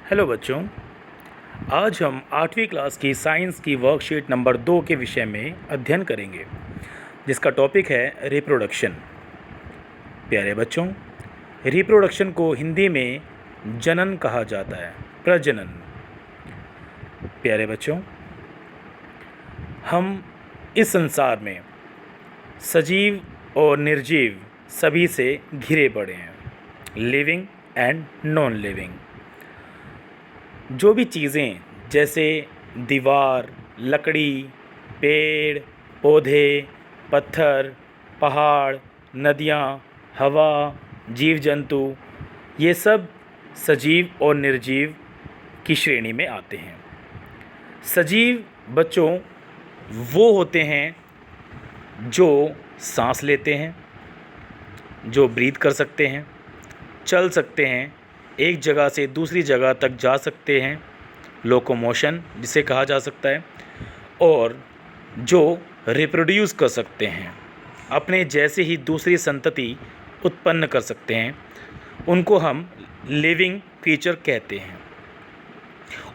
Hello बच्चों। आज हम 8वीं क्लास की साइंस की वर्कशीट नंबर 2 के विषय में अध्ययन करेंगे, जिसका टॉपिक है रिप्रोडक्शन। प्यारे बच्चों, रिप्रोडक्शन को हिंदी में जनन कहा जाता है, प्रजनन। प्यारे बच्चों, हम इस संसार में सजीव और निर्जीव सभी से घिरे पड़े हैं, लिविंग एंड नॉन लिविंग। जो भी चीज़ें जैसे दीवार, लकड़ी, पेड़, पौधे, पत्थर, पहाड़, नदियाँ, हवा, जीव जंतु, ये सब सजीव और निर्जीव की श्रेणी में आते हैं। सजीव बच्चों वो होते हैं जो सांस लेते हैं, जो ब्रीथ कर सकते हैं, चल सकते हैं, एक जगह से दूसरी जगह तक जा सकते हैं, लोकोमोशन जिसे कहा जा सकता है, और जो रिप्रोड्यूस कर सकते हैं, अपने जैसे ही दूसरी संतति उत्पन्न कर सकते हैं, उनको हम लिविंग क्रीचर कहते हैं।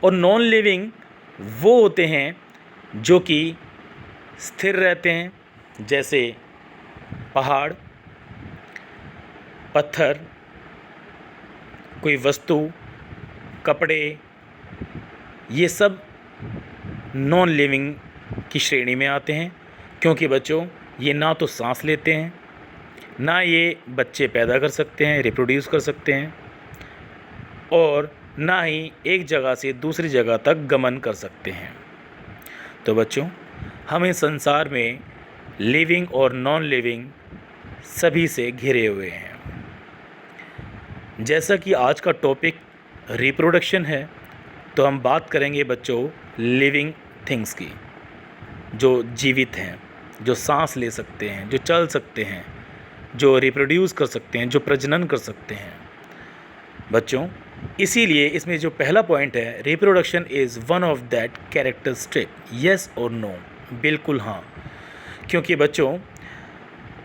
और नॉन लिविंग वो होते हैं जो कि स्थिर रहते हैं, जैसे पहाड़, पत्थर, कोई वस्तु, कपड़े, ये सब नॉन लिविंग की श्रेणी में आते हैं, क्योंकि बच्चों ये ना तो सांस लेते हैं, ना ये बच्चे पैदा कर सकते हैं, रिप्रोड्यूस कर सकते हैं, और ना ही एक जगह से दूसरी जगह तक गमन कर सकते हैं। तो बच्चों, हम इस संसार में लिविंग और नॉन लिविंग सभी से घिरे हुए हैं। जैसा कि आज का टॉपिक रिप्रोडक्शन है, तो हम बात करेंगे बच्चों लिविंग थिंग्स की, जो जीवित हैं, जो सांस ले सकते हैं, जो चल सकते हैं, जो रिप्रोड्यूस कर सकते हैं, जो प्रजनन कर सकते हैं। बच्चों, इसीलिए इसमें जो पहला पॉइंट है, reproduction is one of that characteristic, yes और नो, बिल्कुल हाँ। क्योंकि बच्चों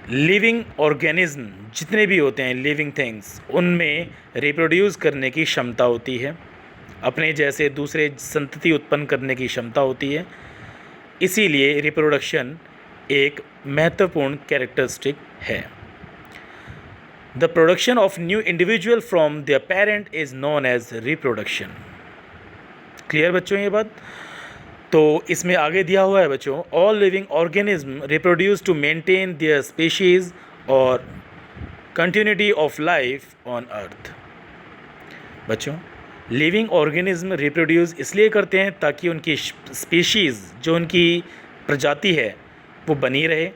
लिविंग ऑर्गेनिज्म जितने भी होते हैं, लिविंग थिंग्स, उनमें रिप्रोड्यूस करने की क्षमता होती है, अपने जैसे दूसरे संतति उत्पन्न करने की क्षमता होती है। इसीलिए रिप्रोडक्शन एक महत्वपूर्ण कैरेक्टरिस्टिक है। The production of new individual from their parent is known as reproduction. Clear बच्चों ये बात? तो इसमें आगे दिया हुआ है बच्चों, all living organism reproduce to maintain their species और continuity of life on earth. बच्चों, लिविंग ऑर्गेनिज्म रिप्रोड्यूस इसलिए करते हैं ताकि उनकी स्पीशीज़, जो उनकी प्रजाति है, वो बनी रहे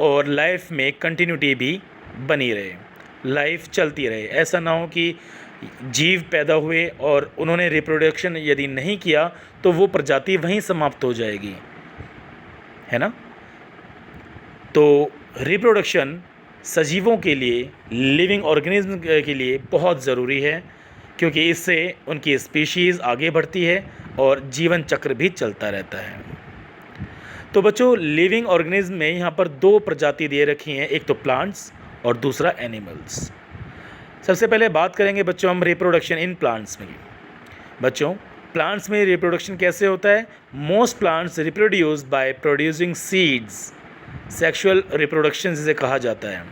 और लाइफ में कंटिन्यूटी भी बनी रहे, लाइफ चलती रहे। ऐसा ना हो कि जीव पैदा हुए और उन्होंने रिप्रोडक्शन यदि नहीं किया तो वो प्रजाति वहीं समाप्त हो जाएगी, है ना। तो रिप्रोडक्शन सजीवों के लिए, लिविंग ऑर्गेनिज्म के लिए बहुत ज़रूरी है, क्योंकि इससे उनकी स्पीशीज़ आगे बढ़ती है और जीवन चक्र भी चलता रहता है। तो बच्चों, लिविंग ऑर्गेनिज्म में यहाँ पर दो प्रजाति दे रखी हैं, एक तो प्लांट्स और दूसरा एनिमल्स। सबसे पहले बात करेंगे बच्चों हम रिप्रोडक्शन इन प्लांट्स में। बच्चों, प्लांट्स में रिप्रोडक्शन कैसे होता है? Most plants reproduce by producing seeds, sexual reproduction जिसे कहा जाता है।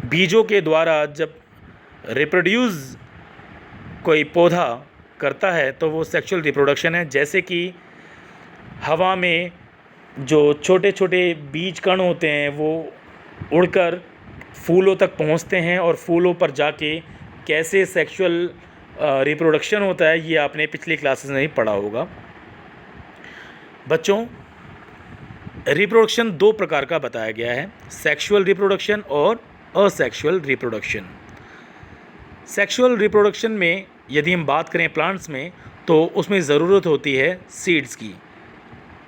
बीजों के द्वारा जब रिप्रोड्यूस कोई पौधा करता है तो वो सेक्सुअल रिप्रोडक्शन है। जैसे कि हवा में जो छोटे छोटे बीज कण होते हैं वो उड़कर फूलों तक पहुंचते हैं, और फूलों पर जाके कैसे सेक्सुअल रिप्रोडक्शन होता है, ये आपने पिछली क्लासेस में ही पढ़ा होगा। बच्चों, रिप्रोडक्शन दो प्रकार का बताया गया है, सेक्सुअल रिप्रोडक्शन और असेक्सुअल रिप्रोडक्शन। सेक्सुअल रिप्रोडक्शन में यदि हम बात करें प्लांट्स में, तो उसमें ज़रूरत होती है सीड्स की,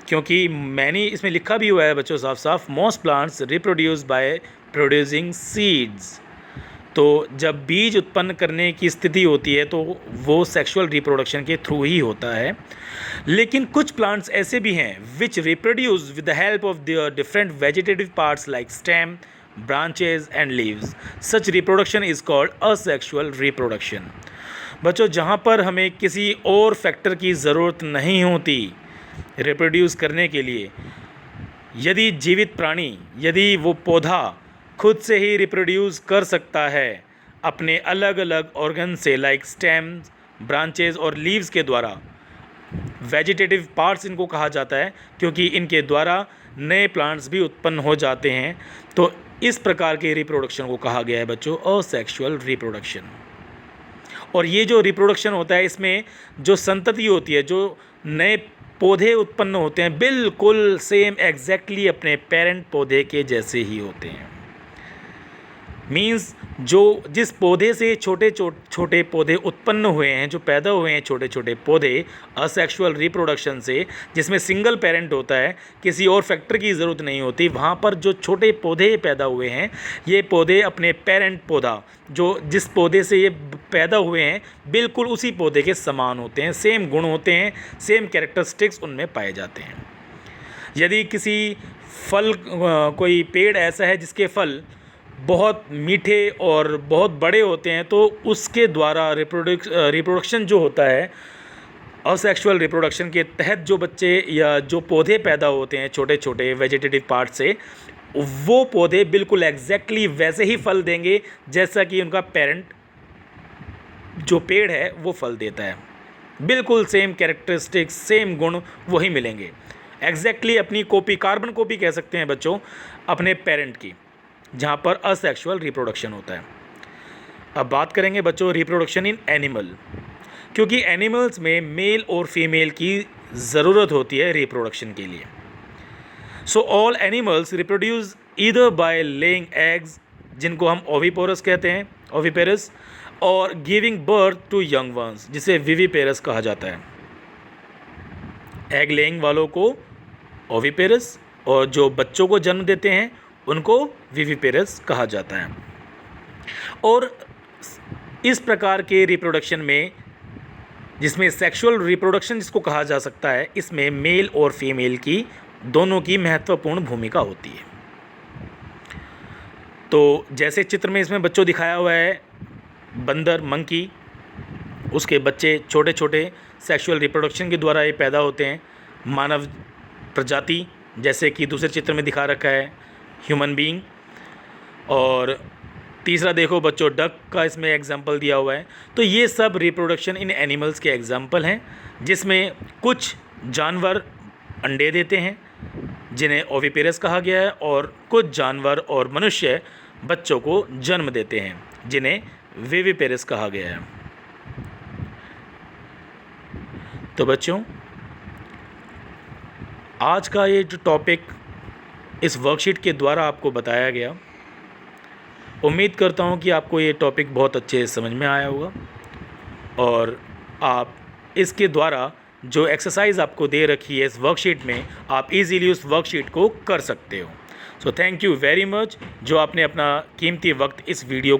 क्योंकि मैंने इसमें लिखा भी हुआ है बच्चों साफ साफ, most plants reproduce by producing seeds. तो जब बीज उत्पन्न करने की स्थिति होती है तो वो सेक्सुअल रिप्रोडक्शन के थ्रू ही होता है। लेकिन कुछ प्लांट्स ऐसे भी हैं which reproduce with the help of their different vegetative parts like stem, branches and leaves. Such reproduction is called asexual reproduction. बच्चों जहाँ पर हमें किसी और फैक्टर की ज़रूरत नहीं होती रिप्रोड्यूस करने के लिए, यदि जीवित प्राणी, यदि वो पौधा खुद से ही रिप्रोड्यूस कर सकता है अपने अलग अलग ऑर्गन से, लाइक स्टेम्स, ब्रांचेस और लीव्स के द्वारा, वेजिटेटिव पार्ट्स इनको कहा जाता है क्योंकि इनके द्वारा नए प्लांट्स भी उत्पन्न हो जाते हैं, तो इस प्रकार के रिप्रोडक्शन को कहा गया है बच्चों असेक्सुअल रिप्रोडक्शन। और ये जो रिप्रोडक्शन होता है, इसमें जो संतति होती है, जो नए पौधे उत्पन्न होते हैं, बिल्कुल सेम एग्जैक्टली अपने पेरेंट पौधे के जैसे ही होते हैं। मींस जो जिस पौधे से छोटे पौधे उत्पन्न हुए हैं, जो पैदा हुए हैं छोटे छोटे पौधे असेक्सुअल रिप्रोडक्शन से, जिसमें सिंगल पेरेंट होता है, किसी और फैक्टर की ज़रूरत नहीं होती, वहाँ पर जो छोटे पौधे पैदा हुए हैं, ये पौधे अपने पेरेंट पौधा, जो जिस पौधे से ये पैदा हुए हैं, बिल्कुल उसी पौधे के समान होते हैं, सेम गुण होते हैं, सेम कैरेक्टरिस्टिक्स उनमें पाए जाते हैं। यदि किसी फल कोई पेड़ ऐसा है जिसके फल बहुत मीठे और बहुत बड़े होते हैं, तो उसके द्वारा रिप्रोडक्शन जो होता है असेक्सुअल रिप्रोडक्शन के तहत जो बच्चे या जो पौधे पैदा होते हैं छोटे छोटे वेजिटेटिव पार्ट से, वो पौधे बिल्कुल एग्जैक्टली वैसे ही फल देंगे जैसा कि उनका पेरेंट जो पेड़ है वो फल देता है। बिल्कुल सेम कैरेक्टरिस्टिक्स, सेम गुण वही मिलेंगे, एग्जैक्टली अपनी कॉपी, कार्बन कॉपी कह सकते हैं बच्चों अपने पेरेंट की, जहाँ पर असेक्सुअल रिप्रोडक्शन होता है। अब बात करेंगे बच्चों रिप्रोडक्शन इन एनिमल, क्योंकि एनिमल्स में मेल और फीमेल की ज़रूरत होती है रिप्रोडक्शन के लिए। So all animals reproduce either by laying eggs, जिनको हम ओविपोरस कहते हैं, ओविपेरस, और giving birth to young ones, जिसे विविपेरस कहा जाता है। एग लेइंग वालों को ओविपेरस और जो बच्चों को जन्म देते हैं उनको विविपेरस कहा जाता है। और इस प्रकार के रिप्रोडक्शन में, जिसमें सेक्सुअल रिप्रोडक्शन जिसको कहा जा सकता है, इसमें मेल और फीमेल की दोनों की महत्वपूर्ण भूमिका होती है। तो जैसे चित्र में इसमें बच्चों दिखाया हुआ है, बंदर, मंकी, उसके बच्चे छोटे छोटे सेक्सुअल रिप्रोडक्शन के द्वारा ये पैदा होते हैं। मानव प्रजाति, जैसे कि दूसरे चित्र में दिखा रखा है, ह्यूमन बीइंग। और तीसरा देखो बच्चों डक का इसमें एग्जाम्पल दिया हुआ है। तो ये सब रिप्रोडक्शन इन एनिमल्स के एग्जाम्पल हैं, जिसमें कुछ जानवर अंडे देते हैं जिन्हें ओविपेरस कहा गया है, और कुछ जानवर और मनुष्य बच्चों को जन्म देते हैं जिन्हें विविपेरस कहा गया है। तो बच्चों आज का ये जो टॉपिक इस वर्कशीट के द्वारा आपको बताया गया, उम्मीद करता हूँ कि आपको ये टॉपिक बहुत अच्छे से समझ में आया होगा और आप इसके द्वारा जो एक्सरसाइज आपको दे रखी है इस वर्कशीट में, आप इजीली उस वर्कशीट को कर सकते हो। So thank you very much जो आपने अपना कीमती वक्त इस वीडियो